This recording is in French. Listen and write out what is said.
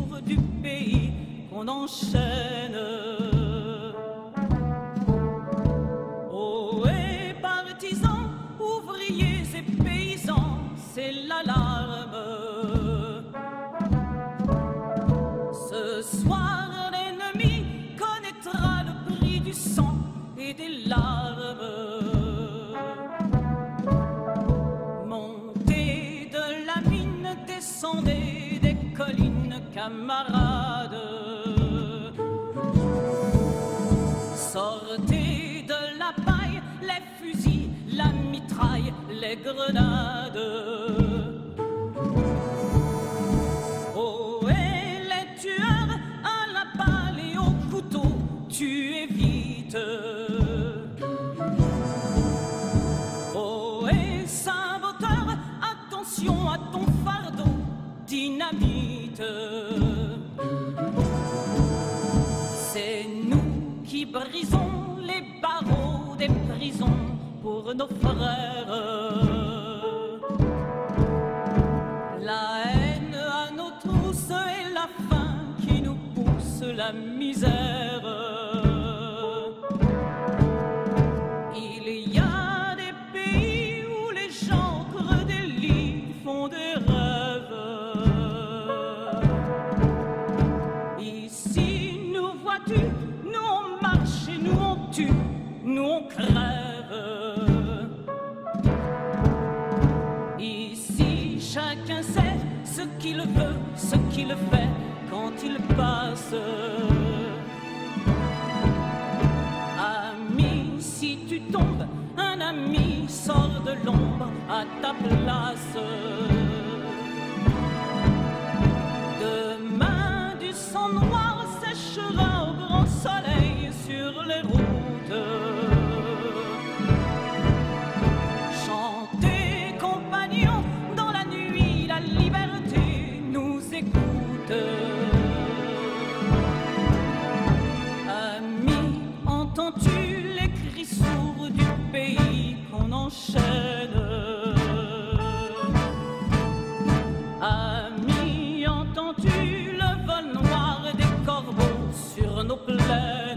sourds du pays qu'on enchaîne. Ohé, partisans, ouvriers et paysans, c'est l'alarme. Ce soir, l'ennemi connaîtra le prix du sang et des larmes. Montez de la mine, descendez des collines, camarades. Sortez de la paille, les fusils, la mitraille, les grenades. Oh, et les tueurs à la balle et au couteau, tuez vite. Oh, et saboteur, attention à ton fardeau, dynamite. C'est nous qui brisons les barreaux des prisons pour nos frères. La haine à nos trousses et la faim qui nous pousse la misère. Il y a des pays où les gens creux des lits font des rêves. Ici, nous vois-tu, nous on marche et nous on tue, nous on crève. Ici, chacun sait ce qu'il veut, ce qu'il fait quand il passe. Ami, si tu tombes, un ami sort de l'ombre à ta place. Demain, du sang noir séchera au grand soleil sur les routes. Chantez, compagnons, dans la nuit, la liberté nous écoute. Ami, entends-tu les cris sourds du pays qu'on enchaîne? Ami, entends-tu le vol noir des corbeaux sur nos plaines?